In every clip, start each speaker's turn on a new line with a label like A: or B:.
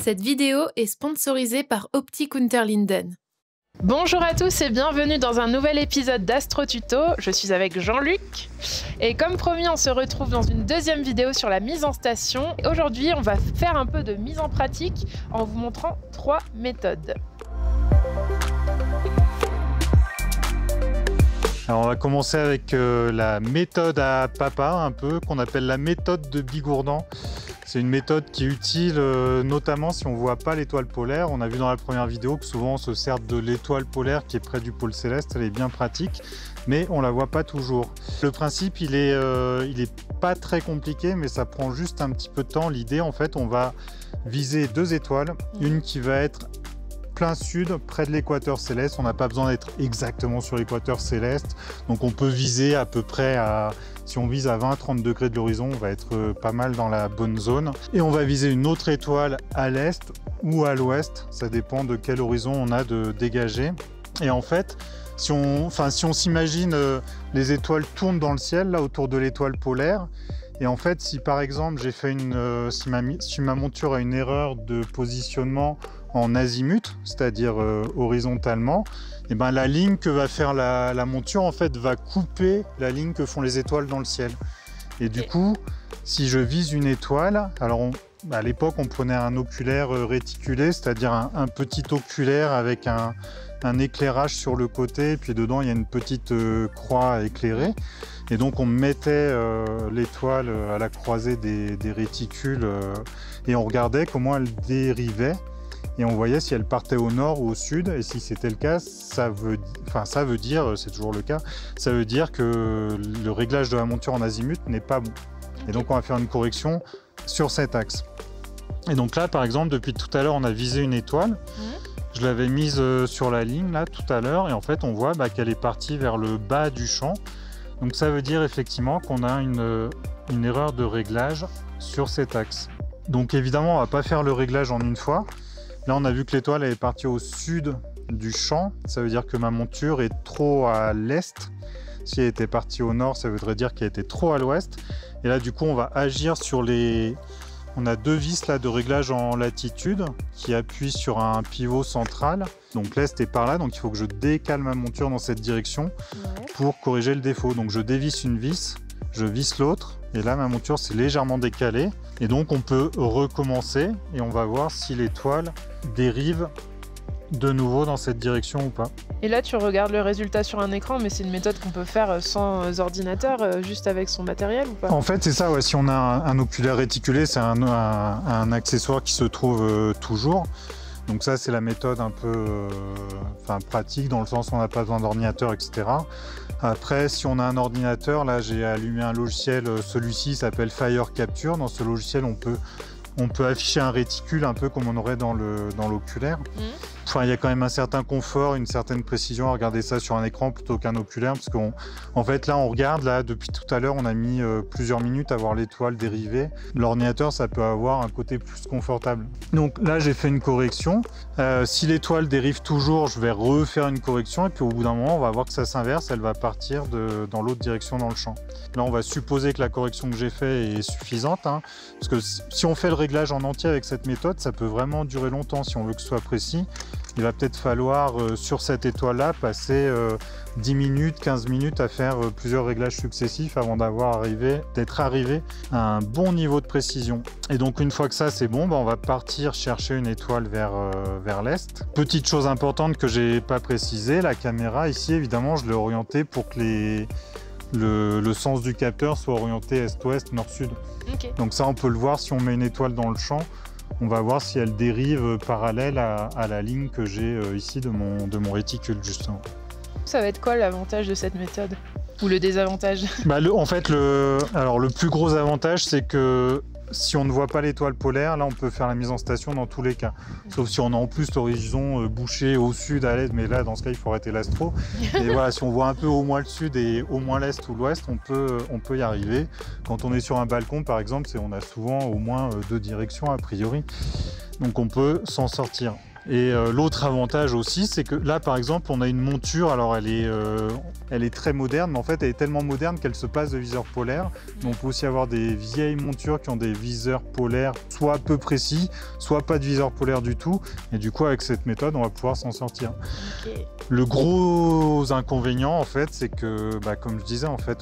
A: Cette vidéo est sponsorisée par Optik Unterlinden.
B: Bonjour à tous et bienvenue dans un nouvel épisode d'Astro Tuto. Je suis avec Jean-Luc et comme promis on se retrouve dans une deuxième vidéo sur la mise en station. Aujourd'hui on va faire un peu de mise en pratique en vous montrant 3 méthodes.
C: Alors on va commencer avec la méthode à papa un peu qu'on appelle la méthode de Bigourdan. C'est une méthode qui est utile notamment si on ne voit pas l'étoile polaire. On a vu dans la première vidéo que souvent on se sert de l'étoile polaire qui est près du pôle céleste. Elle est bien pratique, mais on ne la voit pas toujours. Le principe, il est pas très compliqué, mais ça prend juste un petit peu de temps. L'idée, en fait, on va viser 2 étoiles. Une qui va être plein sud, près de l'équateur céleste. On n'a pas besoin d'être exactement sur l'équateur céleste. Donc on peut viser à peu près à... Si on vise à 20-30 degrés de l'horizon, on va être pas mal dans la bonne zone. Et on va viser une autre étoile à l'est ou à l'ouest. Ça dépend de quel horizon on a de dégager. Et en fait, si on s'imagine les étoiles tournent dans le ciel, là, autour de l'étoile polaire. Et en fait, si par exemple, j'ai fait si ma monture a une erreur de positionnement en azimut, c'est-à-dire horizontalement, et ben la ligne que va faire la monture en fait va couper la ligne que font les étoiles dans le ciel. Et du coup, si je vise une étoile, alors à l'époque on prenait un oculaire réticulé, c'est-à-dire un petit oculaire avec un éclairage sur le côté, et puis dedans il y a une petite croix éclairée. Et donc on mettait l'étoile à la croisée des réticules et on regardait comment elle dérivait. Et on voyait si elle partait au nord ou au sud, et si c'était le cas, ça veut dire, c'est toujours le cas, ça veut dire que le réglage de la monture en azimut n'est pas bon. Et donc on va faire une correction sur cet axe. Et donc là, par exemple, depuis tout à l'heure, on a visé une étoile. Je l'avais mise sur la ligne là tout à l'heure, et en fait on voit qu'elle est partie vers le bas du champ. Donc ça veut dire effectivement qu'on a une erreur de réglage sur cet axe. Donc évidemment, on ne va pas faire le réglage en une fois. Là, on a vu que l'étoile est partie au sud du champ. Ça veut dire que ma monture est trop à l'est. Si elle était partie au nord, ça voudrait dire qu'elle était trop à l'ouest. Et là, du coup, on va agir sur les... On a 2 vis là de réglage en latitude qui appuient sur un pivot central. Donc l'est est par là, donc il faut que je décale ma monture dans cette direction pour corriger le défaut. Donc je dévisse une vis, je visse l'autre. Et là, ma monture s'est légèrement décalée. Et donc, on peut recommencer et on va voir si l'étoile dérive de nouveau dans cette direction ou pas.
B: Et là, tu regardes le résultat sur un écran, mais c'est une méthode qu'on peut faire sans ordinateur, juste avec son matériel ou pas?
C: En fait, c'est ça. Ouais. Si on a un oculaire réticulé, c'est un accessoire qui se trouve toujours. Donc ça, c'est la méthode un peu pratique, dans le sens où on n'a pas besoin d'ordinateur, etc. Après, si on a un ordinateur, là j'ai allumé un logiciel, celui-ci s'appelle Fire Capture. Dans ce logiciel, on peut afficher un réticule un peu comme on aurait dans l'oculaire. Enfin, il y a quand même un certain confort, une certaine précision à regarder ça sur un écran plutôt qu'un oculaire, parce qu'en fait là on regarde, là depuis tout à l'heure on a mis plusieurs minutes à voir l'étoile dériver. L'ordinateur, ça peut avoir un côté plus confortable. Donc là j'ai fait une correction. Si l'étoile dérive toujours, je vais refaire une correction, et puis au bout d'un moment on va voir que ça s'inverse, elle va partir dans l'autre direction dans le champ. Là on va supposer que la correction que j'ai faite est suffisante, parce que si on fait le réglage en entier avec cette méthode, ça peut vraiment durer longtemps. Si on veut que ce soit précis, il va peut-être falloir sur cette étoile-là passer 10 minutes, 15 minutes à faire plusieurs réglages successifs avant d'être arrivé à un bon niveau de précision. Et donc une fois que ça c'est bon, on va partir chercher une étoile vers l'est. Petite chose importante que j'ai pas précisé, la caméra ici évidemment je l'ai orientée pour que le sens du capteur soit orienté est-ouest, nord-sud. Okay. Donc ça on peut le voir si on met une étoile dans le champ. On va voir si elle dérive parallèle à la ligne que j'ai ici de mon réticule justement.
B: Ça va être quoi l'avantage de cette méthode? Ou le désavantage?
C: En fait, le plus gros avantage, c'est que si on ne voit pas l'étoile polaire, là on peut faire la mise en station dans tous les cas. Sauf si on a en plus l'horizon bouché au sud, à l'est, mais là dans ce cas il faut arrêter l'astro. Et voilà, si on voit un peu au moins le sud et au moins l'est ou l'ouest, on peut y arriver. Quand on est sur un balcon par exemple, on a souvent au moins 2 directions a priori. Donc on peut s'en sortir. Et l'autre avantage aussi, c'est que là par exemple on a une monture, alors elle est très moderne, mais en fait elle est tellement moderne qu'elle se passe de viseur polaire. Donc on peut aussi avoir des vieilles montures qui ont des viseurs polaires soit peu précis, soit pas de viseur polaire du tout. Et du coup avec cette méthode on va pouvoir s'en sortir.
B: Okay.
C: Le gros inconvénient en fait, c'est que comme je disais en fait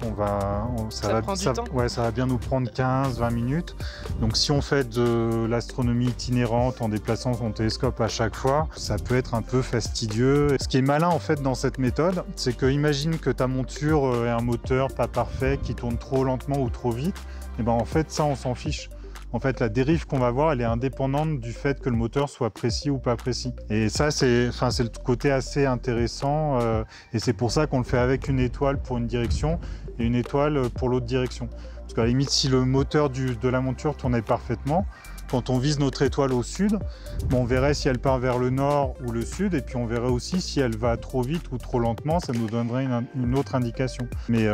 C: ça va bien nous prendre 15-20 minutes. Donc si on fait de l'astronomie itinérante en déplaçant son télescope à chaque fois, ça peut être un peu fastidieux. Ce qui est malin en fait dans cette méthode, c'est que imagine que ta monture ait un moteur pas parfait qui tourne trop lentement ou trop vite, et en fait ça on s'en fiche. En fait, la dérive qu'on va voir, elle est indépendante du fait que le moteur soit précis ou pas précis. Et ça, c'est le côté assez intéressant. Et c'est pour ça qu'on le fait avec une étoile pour une direction et une étoile pour l'autre direction. Parce qu'à la limite, si le moteur de la monture tournait parfaitement, quand on vise notre étoile au sud, on verrait si elle part vers le nord ou le sud, et puis on verrait aussi si elle va trop vite ou trop lentement, ça nous donnerait une autre indication. Mais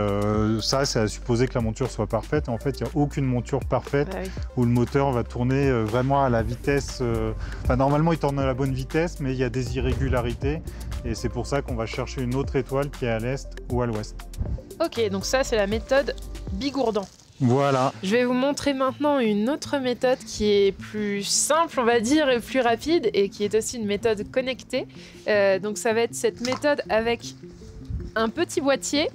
C: ça, c'est à supposer que la monture soit parfaite. En fait, il n'y a aucune monture parfaite où le moteur va tourner vraiment à la vitesse. Normalement, il tourne à la bonne vitesse, mais il y a des irrégularités, et c'est pour ça qu'on va chercher une autre étoile qui est à l'est ou à l'ouest.
B: Ok, donc ça, c'est la méthode Bigourdan.
C: Voilà.
B: Je vais vous montrer maintenant une autre méthode qui est plus simple, on va dire, et plus rapide, et qui est aussi une méthode connectée. Donc ça va être cette méthode avec un petit boîtier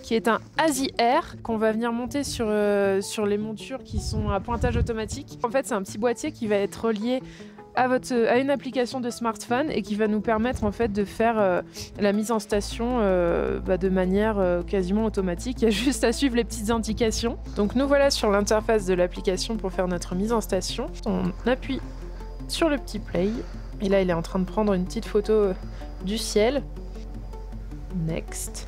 B: qui est un ASI-R qu'on va venir monter sur les montures qui sont à pointage automatique. En fait, c'est un petit boîtier qui va être relié à une application de smartphone et qui va nous permettre en fait de faire la mise en station de manière quasiment automatique. Il y a juste à suivre les petites indications. Donc nous voilà sur l'interface de l'application pour faire notre mise en station. On appuie sur le petit play et là il est en train de prendre une petite photo du ciel. Next.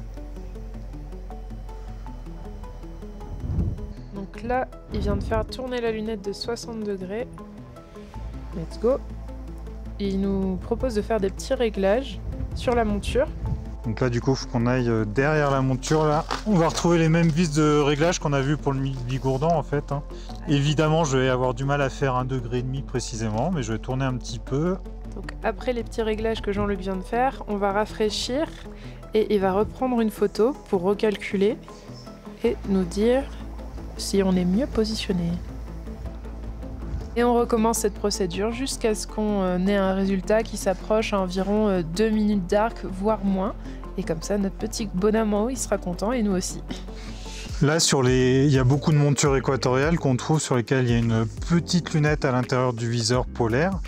B: Donc là il vient de faire tourner la lunette de 60 degrés. Let's go. Et il nous propose de faire des petits réglages sur la monture.
C: Donc là du coup il faut qu'on aille derrière la monture là. On va retrouver les mêmes vis de réglage qu'on a vu pour le Bigourdan en fait. Évidemment je vais avoir du mal à faire 1,5 degré précisément, mais je vais tourner un petit peu.
B: Donc après les petits réglages que Jean-Luc vient de faire, on va rafraîchir et il va reprendre une photo pour recalculer et nous dire si on est mieux positionné. Et on recommence cette procédure jusqu'à ce qu'on ait un résultat qui s'approche à environ 2 minutes d'arc, voire moins. Et comme ça, notre petit bonhomme en haut, il sera content et nous aussi.
C: Là, il y a beaucoup de montures équatoriales qu'on trouve sur lesquelles il y a une petite lunette à l'intérieur du viseur polaire.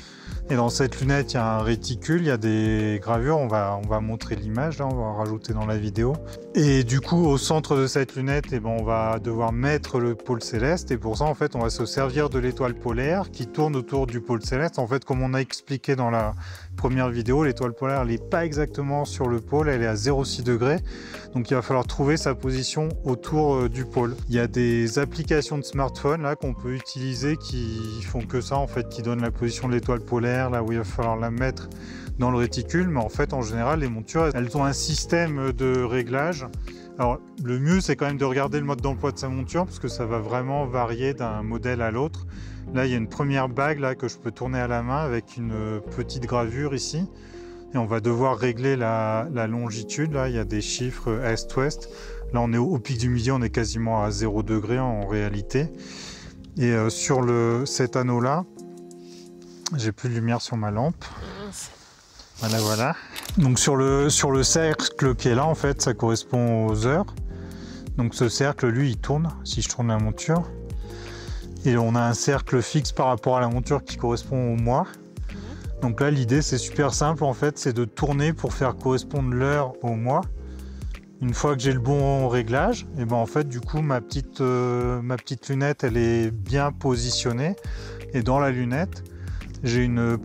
C: Et dans cette lunette, il y a un réticule, il y a des gravures, on va montrer l'image, là, on va rajouter dans la vidéo. Et du coup, au centre de cette lunette, on va devoir mettre le pôle céleste. Et pour ça, en fait, on va se servir de l'étoile polaire qui tourne autour du pôle céleste. En fait, comme on a expliqué dans la première vidéo, l'étoile polaire, elle n'est pas exactement sur le pôle, elle est à 0,6 degrés. Donc il va falloir trouver sa position autour du pôle. Il y a des applications de smartphone là qu'on peut utiliser qui font que ça, en fait, qui donnent la position de l'étoile polaire, là où il va falloir la mettre dans le réticule. Mais en fait, en général, les montures, elles ont un système de réglage. Alors le mieux, c'est quand même de regarder le mode d'emploi de sa monture, parce que ça va vraiment varier d'un modèle à l'autre. Là, il y a une première bague là, que je peux tourner à la main avec une petite gravure ici. Et on va devoir régler la longitude. Là, il y a des chiffres est-ouest. Là, on est au pic du midi, on est quasiment à 0 degré en réalité. Et sur cet anneau-là, j'ai plus de lumière sur ma lampe. Voilà. Donc sur le cercle qui est là, en fait, ça correspond aux heures. Donc ce cercle, lui, il tourne si je tourne la monture. Et on a un cercle fixe par rapport à la monture qui correspond au mois. Donc là, l'idée, c'est super simple, en fait, c'est de tourner pour faire correspondre l'heure au mois. Une fois que j'ai le bon réglage, et en fait, du coup, ma petite lunette, elle est bien positionnée. Et dans la lunette, j'ai une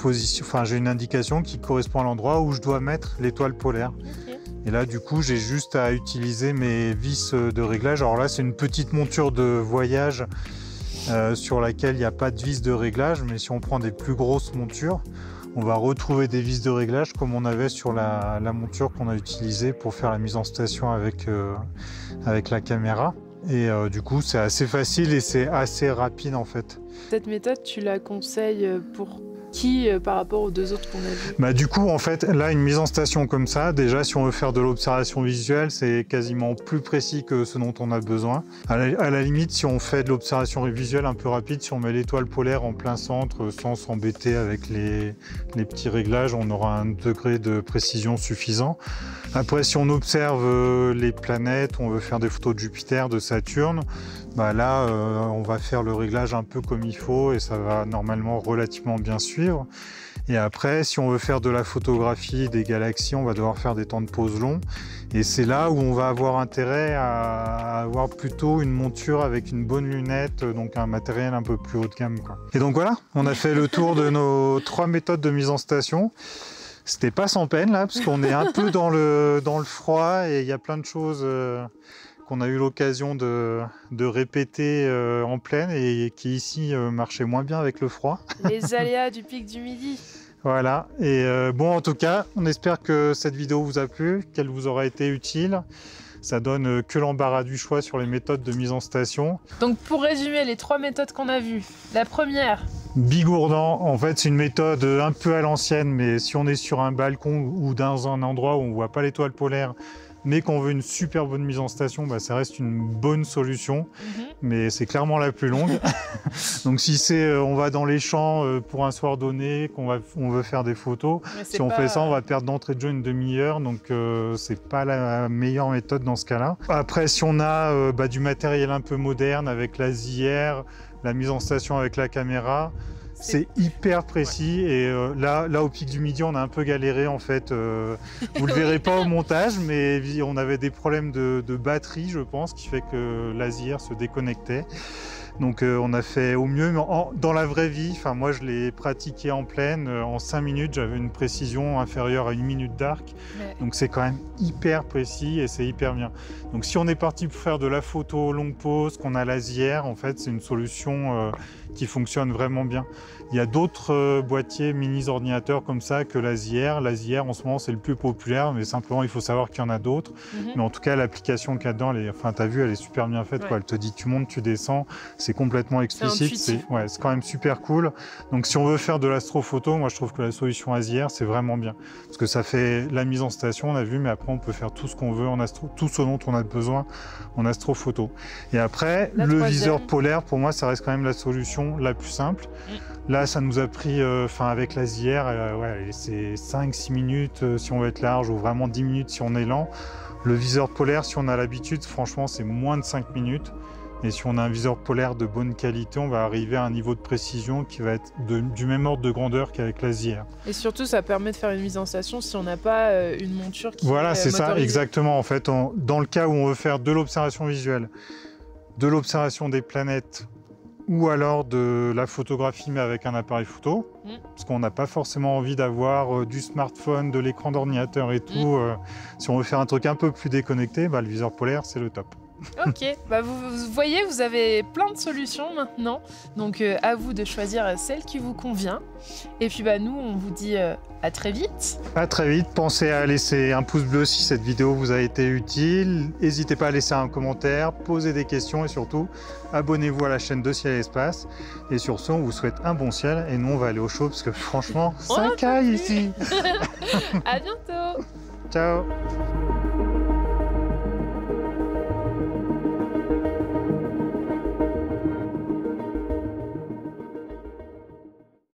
C: indication qui correspond à l'endroit où je dois mettre l'étoile polaire. Okay. Et là, du coup, j'ai juste à utiliser mes vis de réglage. Alors là, c'est une petite monture de voyage sur laquelle il n'y a pas de vis de réglage, mais si on prend des plus grosses montures, on va retrouver des vis de réglage comme on avait sur la monture qu'on a utilisée pour faire la mise en station avec la caméra. Et du coup, c'est assez facile et c'est assez rapide en fait.
B: Cette méthode, tu la conseilles pour qui par rapport aux deux autres qu'on a vus?
C: Bah, du coup, en fait, là, une mise en station comme ça, déjà, si on veut faire de l'observation visuelle, c'est quasiment plus précis que ce dont on a besoin. À la limite, si on fait de l'observation visuelle un peu rapide, si on met l'étoile polaire en plein centre, sans s'embêter avec les petits réglages, on aura un degré de précision suffisant. Après, si on observe les planètes, on veut faire des photos de Jupiter, de Saturne, bah là, on va faire le réglage un peu comme il faut et ça va normalement relativement bien suivre. Et après, si on veut faire de la photographie des galaxies, on va devoir faire des temps de pause longs. Et c'est là où on va avoir intérêt à avoir plutôt une monture avec une bonne lunette, donc un matériel un peu plus haut de gamme, quoi. Et donc voilà, on a fait le tour de nos 3 méthodes de mise en station. C'était pas sans peine là, parce qu'on est un peu dans le froid et il y a plein de choses qu'on a eu l'occasion de répéter en pleine et qui ici marchaient moins bien avec le froid.
B: Les aléas du pic du Midi.
C: Voilà, et bon, en tout cas, on espère que cette vidéo vous a plu, qu'elle vous aura été utile. Ça donne que l'embarras du choix sur les méthodes de mise en station.
B: Donc pour résumer les 3 méthodes qu'on a vues, la première...
C: Bigourdan, en fait, c'est une méthode un peu à l'ancienne, mais si on est sur un balcon ou dans un endroit où on ne voit pas l'étoile polaire, mais qu'on veut une super bonne mise en station, bah, ça reste une bonne solution, mais c'est clairement la plus longue. Donc si c'est on va dans les champs pour un soir donné, on veut faire des photos, si on fait ça, on va perdre d'entrée de jeu une demi-heure, donc c'est pas la meilleure méthode dans ce cas-là. Après, si on a du matériel un peu moderne avec la ZR, la mise en station avec la caméra, c'est hyper précis, ouais. Et là au pic du Midi on a un peu galéré en fait, vous le verrez pas au montage, mais on avait des problèmes de batterie je pense, qui fait que l'ASIR se déconnectait. Donc on a fait au mieux, mais dans la vraie vie, moi je l'ai pratiqué en pleine, en 5 minutes j'avais une précision inférieure à 1 minute d'arc, ouais. Donc c'est quand même hyper précis et c'est hyper bien. Donc si on est parti pour faire de la photo longue pause, qu'on a l'ASIR, en fait c'est une solution qui fonctionne vraiment bien. Il y a d'autres boîtiers mini ordinateurs comme ça que l'ASIR. L'ASIR en ce moment c'est le plus populaire, mais simplement il faut savoir qu'il y en a d'autres. Mais en tout cas l'application qu'il y a dedans, t'as vu, elle est super bien faite, ouais. Quoi. Elle te dit tu montes, tu descends, c'est complètement explicite, c'est quand même super cool. Donc si on veut faire de l'astrophoto, moi je trouve que la solution ASIR c'est vraiment bien. Parce que ça fait la mise en station, on a vu, mais après on peut faire tout ce qu'on veut en tout ce dont on a besoin en astrophoto. Et après, le viseur polaire, pour moi ça reste quand même la solution la plus simple. Là, ça nous a pris, avec l'ASIR, c'est 5-6 minutes si on veut être large, ou vraiment 10 minutes si on est lent. Le viseur polaire, si on a l'habitude, franchement, c'est moins de 5 minutes. Et si on a un viseur polaire de bonne qualité, on va arriver à un niveau de précision qui va être du même ordre de grandeur qu'avec l'ASIR.
B: Et surtout, ça permet de faire une mise en station si on n'a pas une monture qui
C: Voilà, c'est
B: motorisée.
C: ça, exactement. En fait, dans le cas où on veut faire de l'observation visuelle, de l'observation des planètes, ou alors de la photographie mais avec un appareil photo, parce qu'on n'a pas forcément envie d'avoir du smartphone, de l'écran d'ordinateur et tout. Si on veut faire un truc un peu plus déconnecté, le viseur polaire c'est le top.
B: Ok, vous voyez, vous avez plein de solutions maintenant, donc à vous de choisir celle qui vous convient. Et puis nous, on vous dit à très vite. À très vite, pensez à laisser un pouce bleu si cette vidéo vous a été utile. N'hésitez pas à laisser un commentaire, poser des questions et surtout, abonnez-vous à la chaîne de Ciel et Espace. Et sur ce, on vous souhaite un bon ciel et nous, on va aller au chaud parce que franchement, ça caille ici. À bientôt. Ciao.